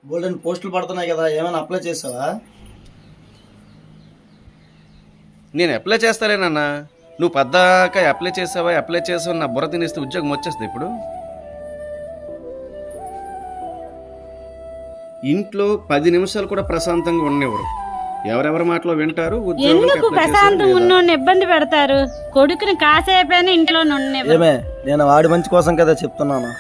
Golden పోస్టులు పడుతున్నాయి కదా, ఏమైనా అప్లై చేసావా? నేను అప్లై చేస్తాలేనన్నా. నువ్వు పద్దాక అప్లై చేసావు నా బుర్ర తినేస్తే ఉద్యోగం వచ్చేస్తుంది. ఇప్పుడు ఇంట్లో 10 నిమిషాలు కూడా ప్రశాంతంగా ఉండేవారు. ఎవరెవరి మాటలో వింటారు. ఎందుకు ప్రశాంతంగా ఉన్నోడిని ఇబ్బంది పెడతారు? కొడుకుని కాసేపైనా ఇంట్లో ఏమే, నేను వాడి మంచి కోసం కదా చెప్తున్నాను.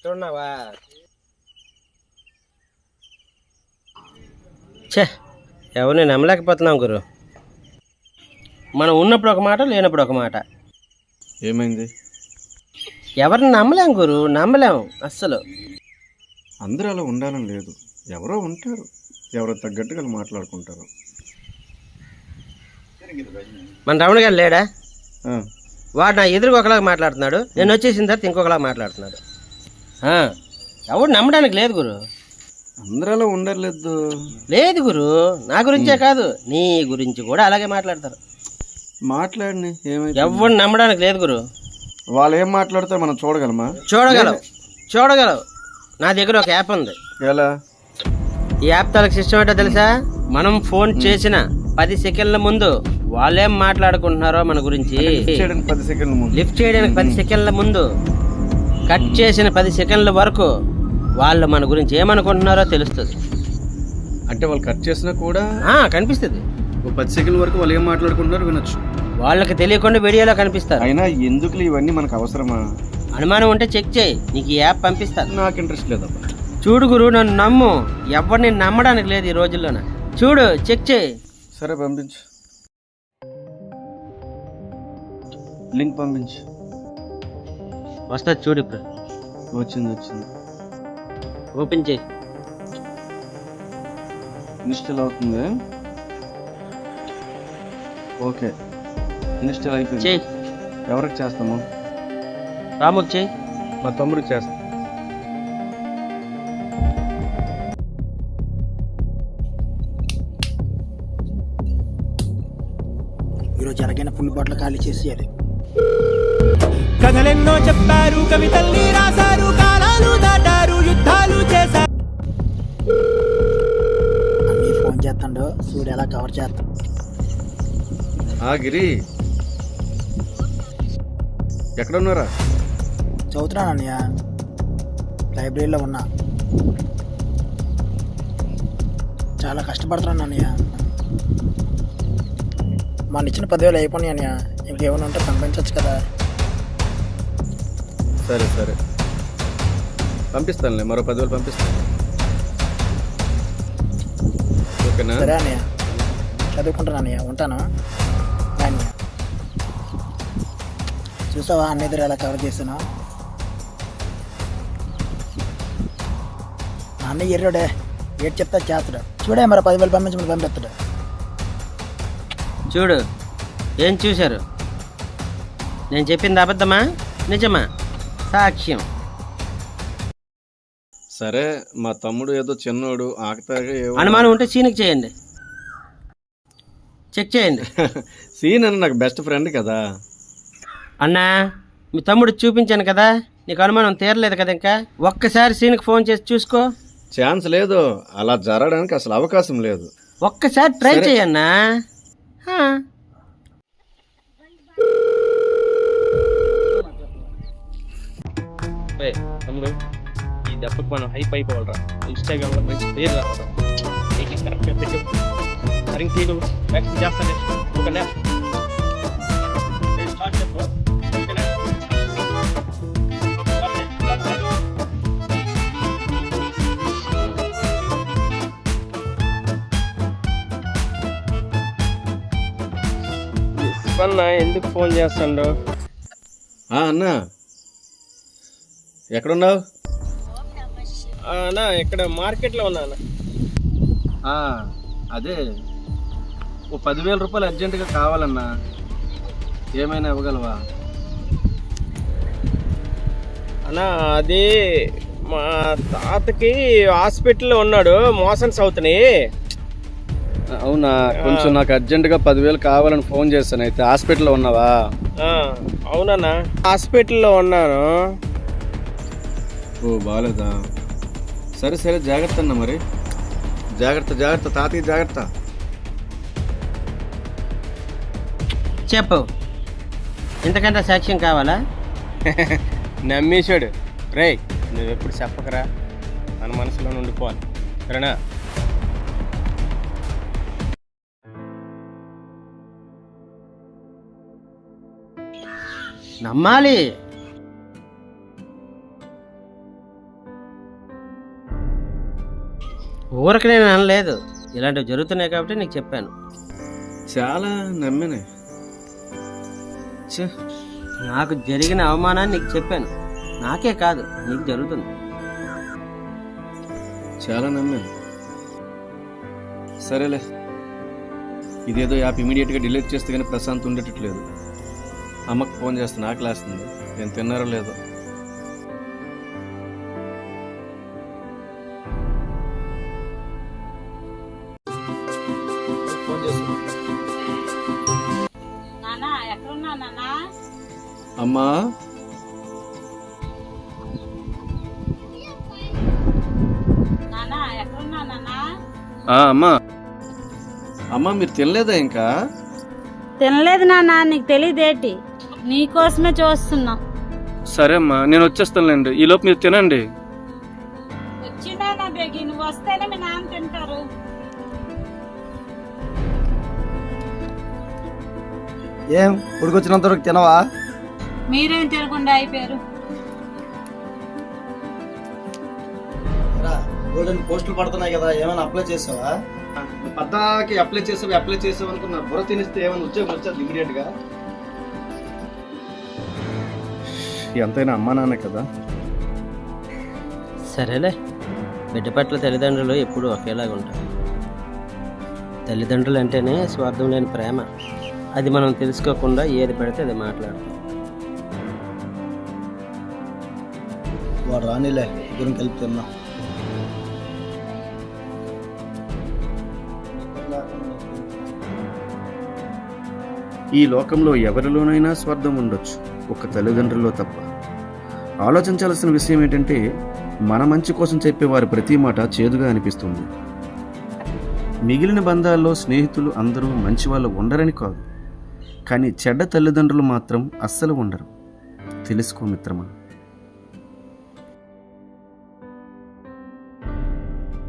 చూడన్నావా? ఎవరిని నమ్మలేకపోతున్నాం గురు. మనం ఉన్నప్పుడు ఒక మాట, లేనప్పుడు ఒక మాట. ఏమైంది? ఎవరిని నమ్మలేం గురు, నమ్మలేం అస్సలు. అందరూ అలా ఉండాలని లేదు. ఎవరో ఉంటారు, ఎవరో తగ్గట్టుగా మాట్లాడుకుంటారు. మన రమణ గారు లేడా? వాడు నా ఎదురుగా ఒకలాగా మాట్లాడుతున్నాడు, నేను వచ్చేసిన తర్వాత ఇంకొకలాగా మాట్లాడుతున్నాడు. ఎవడు నమ్మడానికి లేదు గురు. అందరూ అలా ఉండలేదు. లేదు గురు, నా గురించే కాదు, నీ గురించి కూడా అలాగే మాట్లాడతారు. మాట్లాడిని ఏమైంది? ఎవడు నమ్మడానికి లేదు గురు. వాళ్ళు ఏం మాట్లాడతారు మనం చూడగలమా? చూడగలవు. నా దగ్గర ఒక యాప్ ఉంది. ఎలా? ఈ యాప్ తాలూకు సిస్టమ్ ఏంటో తెలుసా? మనం ఫోన్ చేసిన 10 సెకండ్ల ముందు వాళ్ళేం మాట్లాడుకుంటున్నారో మన గురించి లిఫ్ట్ చేయడానికి 10 సెకండ్ల ముందు, కట్ చేసిన 10 సెకండ్ల వరకు వాళ్ళు మన గురించి ఏమనుకుంటున్నారో తెలుస్తుంది. అంటే వాళ్ళు కట్ చేసినా కూడా కనిపిస్తుంది. 10 సెకండ్ల వరకు వాళ్ళు ఏం మాట్లాడుకుంటున్నారో వినొచ్చు. వాళ్ళకి తెలియకుండా వీడియోలో కనిపిస్తారు. అయినా ఎందుకు ఇవన్నీ మనకు అవసరమా? అనుమానం ఉంటే చెక్ చేయి, నీకు ఈ యాప్ పంపిస్తాను. నాకు ఇంట్రెస్ట్ లేదబ్బా. చూడు గురు, నన్ను నమ్ము. ఎవరిని నమ్మడానికి లేదు ఈ రోజుల్లోన. చూడు, చెక్ చేయి. సరే పంపించు, లింక్ పంపించు. వస్తుంది చూడు. ఇప్పుడు వచ్చింది. ఓపెన్ చేయి. ఇన్స్టాల్ అవుతుంది. ఓకే, ఇన్స్టాల్ అయిపోయింది. చేయి. ఎవరికి చేస్తాము? రాముకి చేయి. మా తమ్ముడికి చేస్తాం. ఈరోజు ఎలాగైనా పుణ్య బాటలు ఖాళీ చేసేయాలి. కథలెన్నో చెప్పారు, కవితల్ని రాశారు, కాలాలు దాటారు, యుద్ధాలు చేశారు. అన్నీ ఫోన్ చేస్తాడు, చూడు ఎలా కవర్ చేస్తాం. గిరి, ఎక్కడున్నారా? చదువుతున్నాను అన్నయ్య, లైబ్రరీలో ఉన్నా. చాలా కష్టపడుతున్నాను అన్నయ్య. మన ఇచ్చిన 10,000 అయిపోయినాయి అన్నయ్య, ఇంకేమైనా ఉంటే పంపించవచ్చు కదా. సరే పంపిస్తానులే, మరో 10,000 పంపిస్తాను. ఓకేనా? సరే అన్నయ్య, చదువుకుంటాను అన్నయ్య, ఉంటాను అన్నయ్య. చూసావా అన్న ఎదురు ఎలా కవర్ చేసాను? మా అన్నయ్య ఎర్రోడే, ఏడు చెప్తా చేస్తాడు. చూడే మరి 10,000 పంపించమని పంపిస్తాడు. చూడు, ఏం చూశారు? నేను చెప్పింది అబద్ధమా నిజమా? సాక్ష్యం. సరే, మా తమ్ముడు ఏదో చిన్నోడు, ఆకతాగా అనుమానం ఉంటే సీన్కి చేయండి, చెక్ చేయండి. సీన్ అని నాకు బెస్ట్ ఫ్రెండ్ కదా అన్నా. మీ తమ్ముడు చూపించాను కదా, నీకు అనుమానం తీరలేదు కదా. ఇంకా ఒక్కసారి సీన్కి ఫోన్ చేసి చూసుకో. ఛాన్స్ లేదు, అలా జరగడానికి అసలు అవకాశం లేదు. ఒక్కసారి ట్రై చేయన్నా. తమ్ముడు, ఈ దెబ్బకి మనం హైప్ అయిపోవాలరా. ఇన్స్టాగ్రామ్లో మంచి పేరు రావడం. చేస్తాను. ఓకేనా? అన్న ఎందుకు ఫోన్ చేస్తాడు? అన్నా, ఎక్కడున్నావు? అన్నా ఇక్కడ మార్కెట్లో ఉన్నా. అదే ఓ 10,000 రూపాయలు అర్జెంటుగా కావాలన్నా, ఏమైనా ఇవ్వగలవా? అన్నా అది మా తాతకి హాస్పిటల్లో ఉన్నాడు, మోషన్స్ అవుతున్నాయి. అవునా, కొంచెం నాకు అర్జెంటుగా 10,000 కావాలని ఫోన్ చేశాను. అయితే హాస్పిటల్లో ఉన్నావా? అవునన్నా, హాస్పిటల్లో ఉన్నాను. ఓ బాగాలేదా? సరే సరే, జాగ్రత్త అన్న. మరి జాగ్రత్త జాగ్రత్త, తాతయ్య జాగ్రత్త. చెప్పు, ఇంతకంటే సాక్ష్యం కావాలా? నమ్మేశాడు. రే నువ్వెప్పుడు చెప్పకరా, మన మనసులో ఉండిపోవాలి, సరేనా? నమ్మాలి. ఊరికి నేను అనలేదు, ఇలాంటివి జరుగుతున్నాయి కాబట్టి నీకు చెప్పాను. చాలా నమ్మినే. నాకు జరిగిన అవమానాన్ని నీకు చెప్పాను. నాకే కాదు, నీకు జరుగుతుంది. చాలా నమ్మాను. సరేలే, ఇదేదో యాప్ ఇమీడియట్గా డిలీట్ చేస్తే కానీ ప్రశాంత్ ఉండేటట్లేదు. అమ్మకు ఫోన్ చేస్తాను, ఆకలి వేస్తుంది. నేను తిన్నారో లేదో. నానా ఎక్కడున్నా నానా? అమ్మా, నానా ఎక్కడున్నా నానా? అమ్మా అమ్మా, మీరు తినలేదా ఇంకా? తినలేదు నాన్న, నీకు తెలియదేటి, నీకోసమే చూస్తున్నా. సరే అమ్మా, నేను వచ్చేస్తానులేండి. ఈలోపు మీరు తినండి. వచ్చినా బేగి, నువ్వు వస్తేనే మీ నాన్న తింటారు. ఏం ఉడికొచ్చినంత వరకు తినవా? మీరేం తినకుండా అయిపోయారు. గోల్డెన్ పోస్టులు పడుతున్నాయి కదా, ఏమైనా అప్లై చేసావా? పద్దాకి అప్లై చేసావు అనుకున్నా. బుర్ర తినిస్తే ఏమైనా ఉద్యోగం వచ్చేది ఇమీడియట్గా. ఎంతైనా అమ్మా నాన్న కదా. సరేలే, బిడ్డ పట్ల తల్లిదండ్రులు ఎప్పుడూ ఒకేలాగా ఉంటారు. తల్లిదండ్రులు అంటేనే స్వార్థం లేని ప్రేమ. అది మనం తెలుసుకోకుండా ఏది పడితే అది మాట్లాడతాం. వాడు రానిలే, ఇద్దరం కలిపి తిన్నా. ఈ లోకంలో ఎవరిలోనైనా స్వార్థం ఉండొచ్చు, ఒక్క తల్లిదండ్రుల్లో తప్ప. ఆలోచించాల్సిన విషయం ఏంటంటే, మన మంచి కోసం చెప్పేవారి ప్రతి మాట చేదుగా అనిపిస్తుంది. మిగిలిన బంధాల్లో స్నేహితులు అందరూ మంచి వాళ్ళు ఉండరని కాదు, కానీ చెడ్డ తల్లిదండ్రులు మాత్రం అస్సలు ఉండరు. తెలుసుకో మిత్రమా.